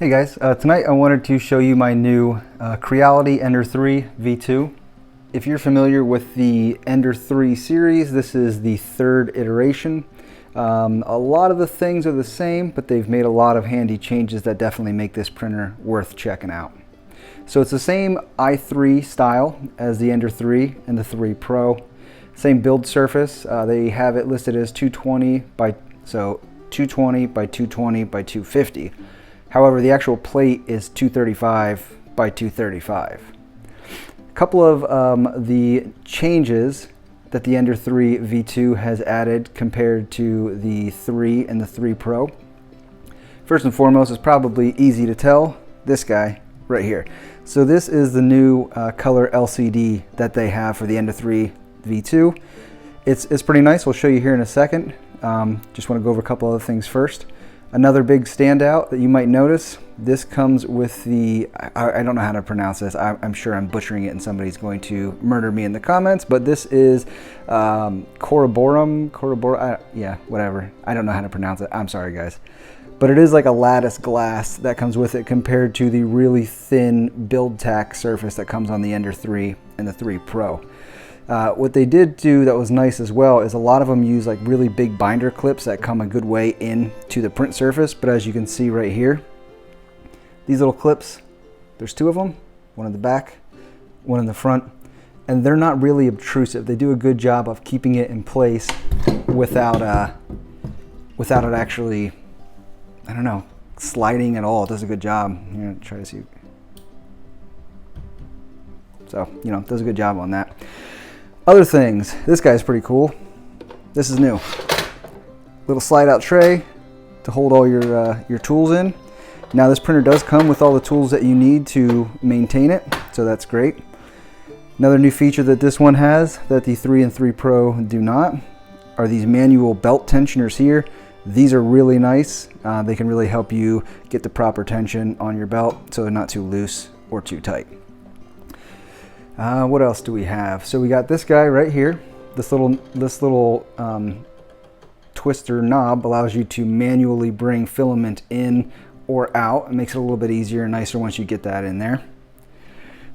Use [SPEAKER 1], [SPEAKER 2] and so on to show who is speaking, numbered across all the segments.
[SPEAKER 1] Hey guys, tonight I wanted to show you my new Creality Ender 3 V2. If you're familiar with the Ender 3 series, this is the third iteration. A lot of the things are the same, but they've made a lot of handy changes that definitely make this printer worth checking out. So it's the same i3 style as the Ender 3 and the 3 Pro. Same build surface. They have it listed as 220 by 220 by 250. However, the actual plate is 235 by 235. A couple of the changes that the Ender 3 V2 has added compared to the 3 and the 3 Pro. First and foremost, is probably easy to tell, this guy right here. So this is the new color LCD that they have for the Ender 3 V2. It's pretty nice. We'll show you here in a second. Just want to go over a couple other things first. Another big standout that you might notice, this comes with the, I don't know how to pronounce this. I'm sure I'm butchering it and somebody's going to murder me in the comments, but this is Carborundum, yeah, whatever. I don't know how to pronounce it. I'm sorry, guys. But it is like a lattice glass that comes with it compared to the really thin build tack surface that comes on the Ender 3 and the 3 Pro. What they did do that was nice as well is a lot of them use like really big binder clips that come a good way into the print surface. But as you can see right here, these little clips, there's two of them, one in the back, one in the front, and they're not really obtrusive. They do a good job of keeping it in place without it actually, I don't know, sliding at all. It does a good job. I'm gonna try to see. So, you know, it does a good job on that. Other things, this guy's pretty cool. This is new. Little slide out tray to hold all your tools in. Now this printer does come with all the tools that you need to maintain it, so that's great. Another new feature that this one has that the 3 and 3 Pro do not are these manual belt tensioners here. These are really nice. They can really help you get the proper tension on your belt so they're not too loose or too tight. What else do we have? So we got this guy right here. This little twister knob allows you to manually bring filament in or out. It makes it a little bit easier and nicer once you get that in there.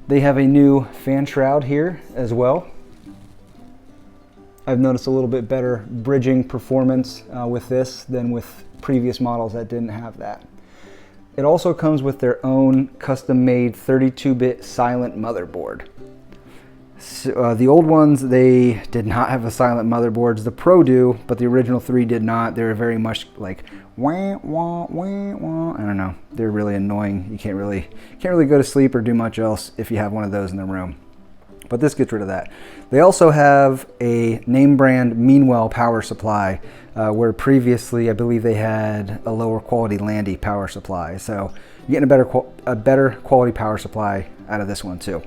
[SPEAKER 1] They have a new fan shroud here as well. I've noticed a little bit better bridging performance with this than with previous models that didn't have that. It also comes with their own custom-made 32-bit silent motherboard. So, the old ones, they did not have a silent motherboards. The Pro do, but the original 3 did not. They were very much like wah, wah, wah, wah. I don't know. They're really annoying. You can't really go to sleep or do much else if you have one of those in the room. But this gets rid of that. They also have a name brand Meanwell power supply, where previously I believe they had a lower quality Landy power supply. So you're getting a better quality power supply out of this one too.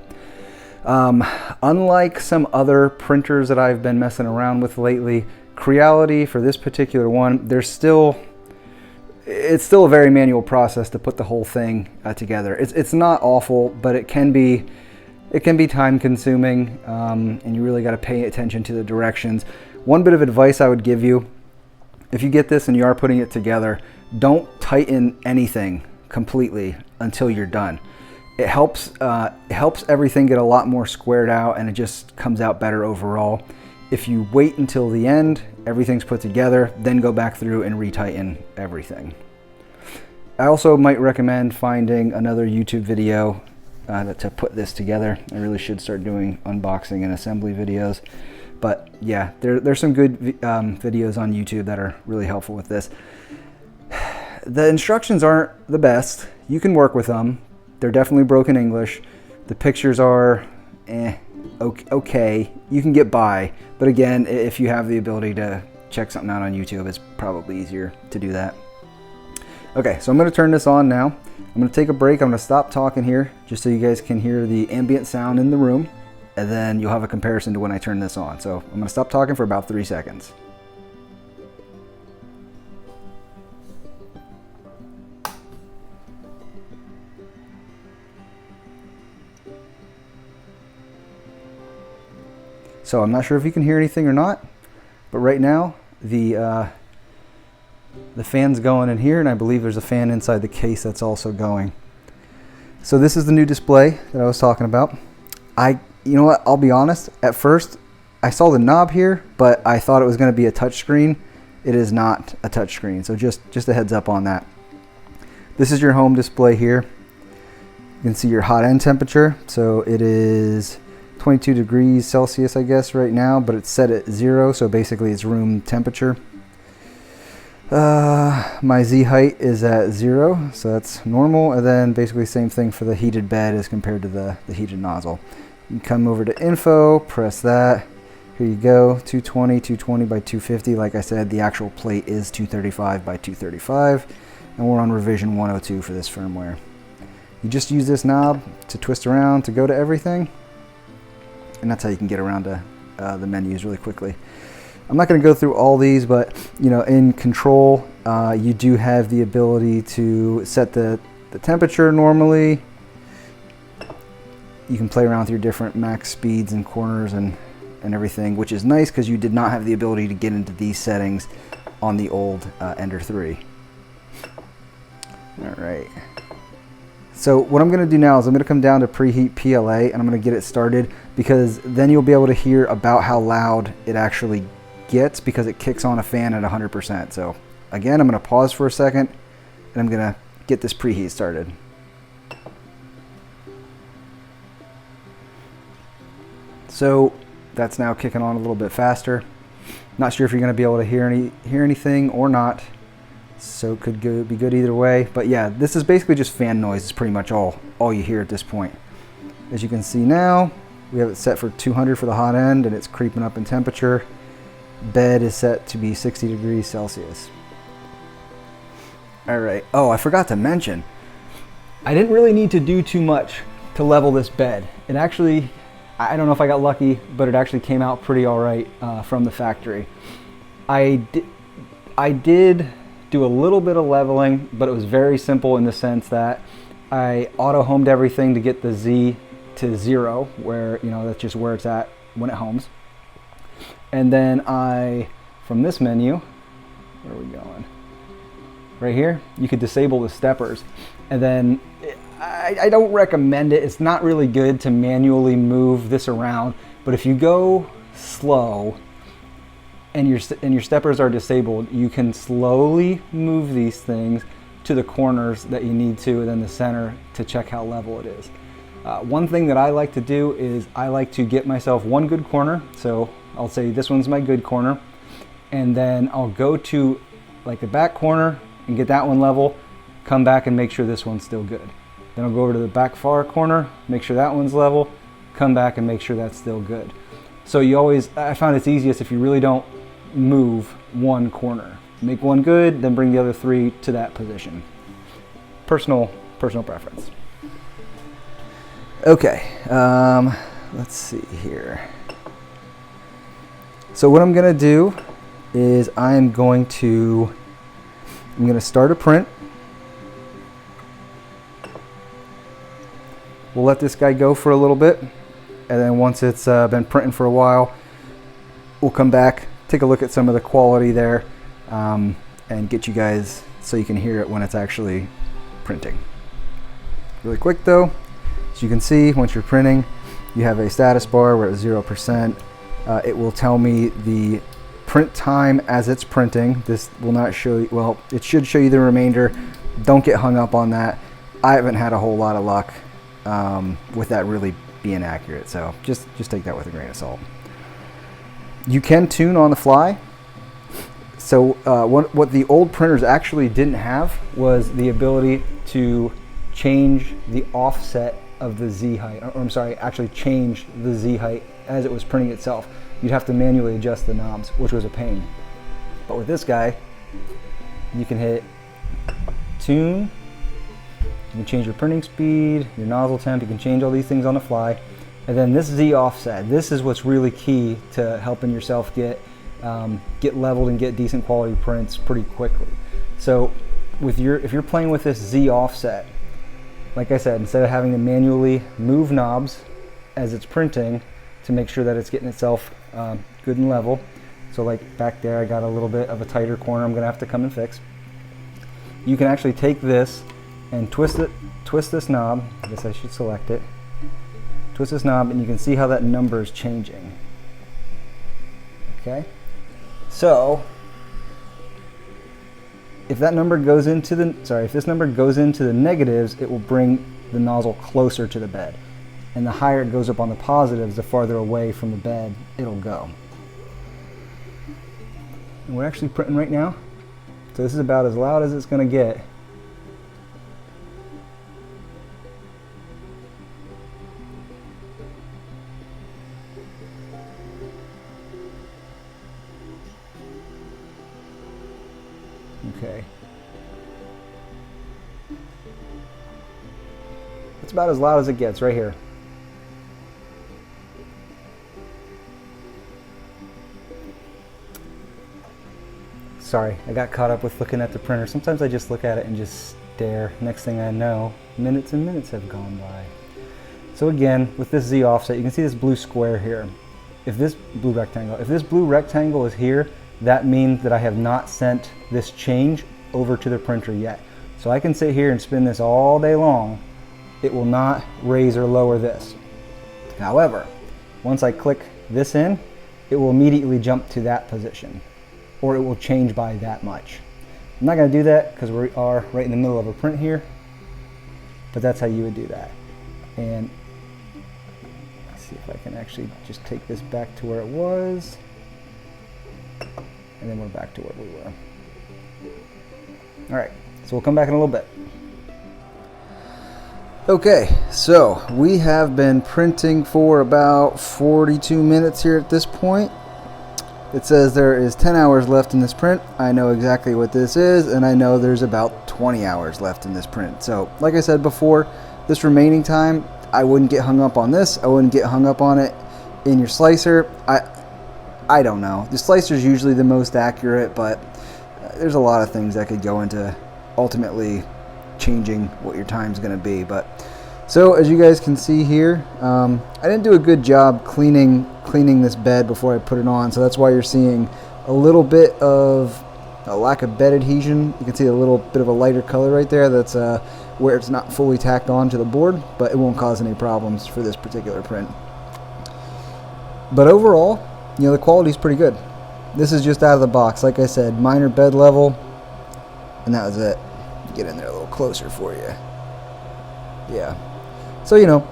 [SPEAKER 1] Unlike some other printers that I've been messing around with lately, Creality for this particular one, it's still a very manual process to put the whole thing together. It's not awful, but it can be time consuming, and you really got to pay attention to the directions. One bit of advice I would give you, if you get this and you are putting it together, don't tighten anything completely until you're done. It helps everything get a lot more squared out, and it just comes out better overall. If you wait until the end, everything's put together, then go back through and retighten everything. I also might recommend finding another YouTube video to put this together. I really should start doing unboxing and assembly videos. But yeah, there's some good videos on YouTube that are really helpful with this. The instructions aren't the best. You can work with them. They're definitely broken English. The pictures are okay. You can get by. But again, if you have the ability to check something out on YouTube, it's probably easier to do that. Okay, so I'm going to turn this on now. I'm going to take a break. I'm going to stop talking here just so you guys can hear the ambient sound in the room, and then you'll have a comparison to when I turn this on. So I'm going to stop talking for about 3 seconds. So I'm not sure if you can hear anything or not, but right now the the fan's going in here, and I believe there's a fan inside the case that's also going. So this is the new display that I was talking about. You know what, I'll be honest, at first I saw the knob here, but I thought it was going to be a touch screen. It is not a touch screen, so just a heads up on that. This is your home display here. You can see your hot end temperature. So it is 22 degrees Celsius, I guess, right now, but it's set at 0, so basically it's room temperature. My Z height is at 0, so that's normal, and then basically same thing for the heated bed as compared to the heated nozzle. You come over to info, press that. Here you go, 220 by 250. Like I said, the actual plate is 235 by 235, and we're on revision 102 for this firmware. You just use this knob to twist around to go to everything, and that's how you can get around to the menus really quickly. I'm not going to go through all these, but in control, you do have the ability to set the temperature normally. You can play around with your different max speeds and corners and everything, which is nice because you did not have the ability to get into these settings on the old Ender 3. All right. So what I'm going to do now is I'm going to come down to preheat PLA, and I'm going to get it started, because then you'll be able to hear about how loud it actually gets, because it kicks on a fan at 100%. So again, I'm going to pause for a second, and I'm going to get this preheat started. So that's now kicking on a little bit faster. Not sure if you're going to be able to hear anything or not. So it could be good either way. But yeah, this is basically just fan noise. It's pretty much all you hear at this point. As you can see now, we have it set for 200 for the hot end, and it's creeping up in temperature. Bed is set to be 60 degrees Celsius. All right. Oh, I forgot to mention, I didn't really need to do too much to level this bed. It actually, I don't know if I got lucky, but it actually came out pretty all right from the factory. I did do a little bit of leveling, but it was very simple in the sense that I auto-homed everything to get the Z to 0, where, that's just where it's at when it homes. And then from this menu, where are we going? Right here, you could disable the steppers. And then I don't recommend it. It's not really good to manually move this around, but if you go slow and your steppers are disabled, you can slowly move these things to the corners that you need to, and then the center to check how level it is. One thing that I like to do is I like to get myself one good corner. So I'll say this one's my good corner, and then I'll go to like the back corner and get that one level, come back and make sure this one's still good. Then I'll go over to the back far corner, make sure that one's level, come back and make sure that's still good. So I found it's easiest if you really don't move one corner. Make one good, then bring the other 3 to that position. Personal preference. Okay, let's see here. So what I'm gonna do is I'm gonna start a print. We'll let this guy go for a little bit, and then once it's been printing for a while, we'll come back, take a look at some of the quality there, and get you guys so you can hear it when it's actually printing. Really quick though, as you can see, once you're printing, you have a status bar. We're at 0%. It will tell me the print time as it's printing. This will not show you, well, it should show you the remainder. Don't get hung up on that. I haven't had a whole lot of luck with that really being accurate, so just take that with a grain of salt. You can tune on the fly. So what the old printers actually didn't have was the ability to change the offset of the Z height, or I'm sorry, actually change the Z height as it was printing itself. You'd have to manually adjust the knobs, which was a pain. But with this guy, you can hit tune, you can change your printing speed, your nozzle temp, you can change all these things on the fly. And then this Z offset, this is what's really key to helping yourself get leveled and get decent quality prints pretty quickly. So if you're playing with this Z offset, like I said, instead of having to manually move knobs as it's printing to make sure that it's getting itself good and level. So like back there, I got a little bit of a tighter corner I'm gonna have to come and fix. you can actually take this and twist this knob. I guess I should select it. Twist this knob and you can see how that number is changing. Okay, so if that number goes into the, if this number goes into the negatives, it will bring the nozzle closer to the bed. And the higher it goes up on the positives, the farther away from the bed it'll go. And we're actually printing right now. So this is about as loud as it's going to get. Okay. It's about as loud as it gets right here. Sorry, I got caught up with looking at the printer. Sometimes I just look at it and just stare. Next thing I know, minutes and minutes have gone by. So again, with this Z offset, you can see this blue square here. If this blue rectangle is here, that means that I have not sent this change over to the printer yet. So I can sit here and spin this all day long. It will not raise or lower this. However, once I click this in, it will immediately jump to that position, or it will change by that much. I'm not going to do that because we are right in the middle of a print here, but that's how you would do that. And let's see if I can actually just take this back to where it was, and then we're back to where we were. All right, so we'll come back in a little bit. Okay, so we have been printing for about 42 minutes here at this point. It says there is 10 hours left in this print. I know exactly what this is, and I know there's about 20 hours left in this print. So, like I said before, this remaining time, I wouldn't get hung up on this. I wouldn't get hung up on it in your slicer. I don't know. The slicer is usually the most accurate, but there's a lot of things that could go into ultimately changing what your time's going to be. But so as you guys can see here, I didn't do a good job cleaning this bed before I put it on, so that's why you're seeing a little bit of a lack of bed adhesion. You can see a little bit of a lighter color right there. That's where it's not fully tacked on to the board, but it won't cause any problems for this particular print. But overall, you know, the quality is pretty good. This is just out of the box. Like I said, minor bed level, and that was it. Get in there a little closer for you. Yeah. So, you know,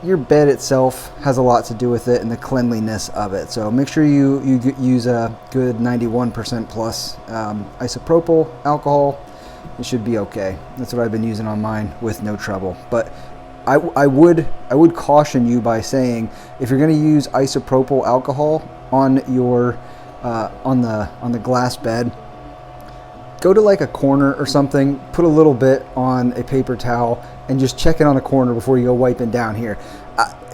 [SPEAKER 1] your bed itself has a lot to do with it and the cleanliness of it. So make sure you use a good 91% plus isopropyl alcohol. It should be okay. That's what I've been using on mine with no trouble. But I would caution you by saying, if you're going to use isopropyl alcohol on your on the glass bed, go to like a corner or something, put a little bit on a paper towel, and just check it on a corner before you go wiping down here.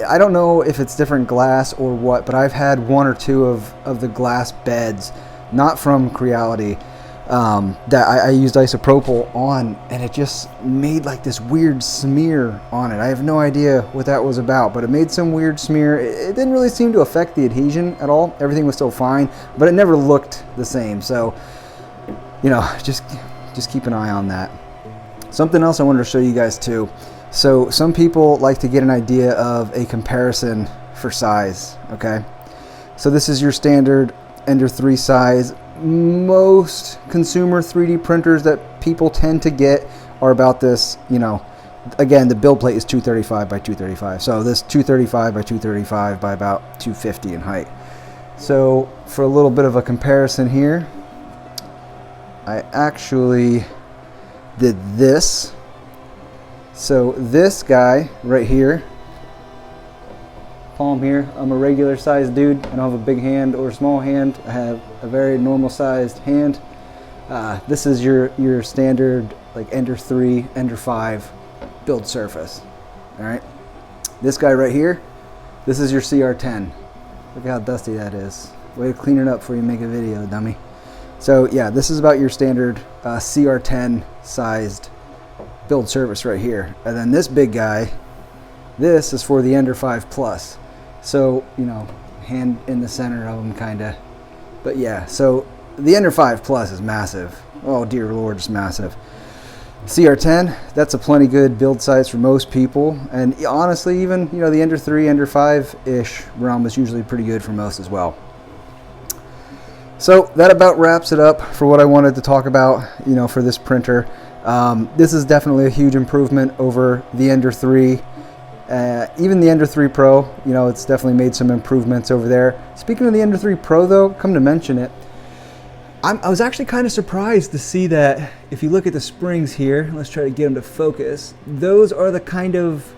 [SPEAKER 1] I don't know if it's different glass or what, but I've had one or two of the glass beds, not from Creality, that I used isopropyl on, and it just made like this weird smear on it. I have no idea what that was about, but it made some weird smear. It didn't really seem to affect the adhesion at all. Everything was still fine, but it never looked the same. So, you know, just keep an eye on that. Something else I wanted to show you guys too. So some people like to get an idea of a comparison for size, okay? So this is your standard Ender 3 size. Most consumer 3D printers that people tend to get are about this, you know, again, the build plate is 235 by 235. So this 235 by 235 by about 250 in height. So for a little bit of a comparison here, I actually did this. So this guy right here, palm here, I'm a regular sized dude. I don't have a big hand or a small hand. I have a very normal sized hand. This is your standard like Ender 3, Ender 5 build surface. All right. This guy right here, this is your CR10. Look how dusty that is. Way to clean it up before you make a video, dummy. So yeah, this is about your standard CR10 sized build surface right here. And then this big guy, this is for the Ender 5 Plus. So, you know, hand in the center of them kind of. But yeah, so the Ender 5 Plus is massive. Oh dear Lord, it's massive. CR10, that's a plenty good build size for most people, and honestly, even the Ender 3, Ender 5-ish realm is usually pretty good for most as well. So that about wraps it up for what I wanted to talk about, for this printer. This is definitely a huge improvement over the Ender 3. Even the Ender 3 Pro, it's definitely made some improvements over there. Speaking of the Ender 3 Pro though, come to mention it, I was actually kind of surprised to see that if you look at the springs here, let's try to get them to focus, those are the kind of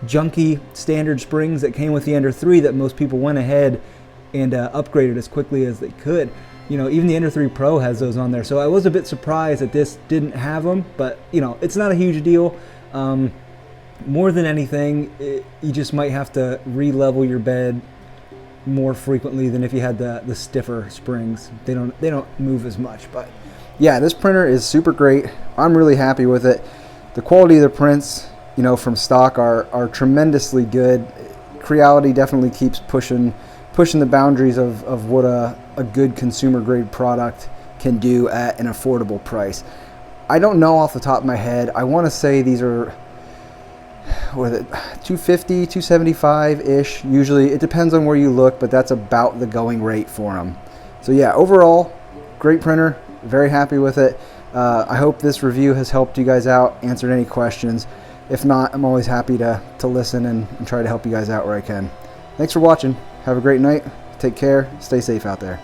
[SPEAKER 1] junky standard springs that came with the Ender 3 that most people went ahead and upgraded as quickly as they could. Even the Ender 3 Pro has those on there, so I was a bit surprised that this didn't have them, but it's not a huge deal. More than anything, you just might have to re-level your bed more frequently than if you had the stiffer springs. They don't move as much. But yeah, this printer is super great. I'm really happy with it. The quality of the prints, from stock are tremendously good. Creality definitely keeps pushing the boundaries of what a good consumer grade product can do at an affordable price. I don't know off the top of my head. I want to say these are, what is it, 250, 275-ish. Usually, it depends on where you look, but that's about the going rate for them. So yeah, overall, great printer. Very happy with it. I hope this review has helped you guys out, answered any questions. If not, I'm always happy to listen and try to help you guys out where I can. Thanks for watching. Have a great night. Take care. Stay safe out there.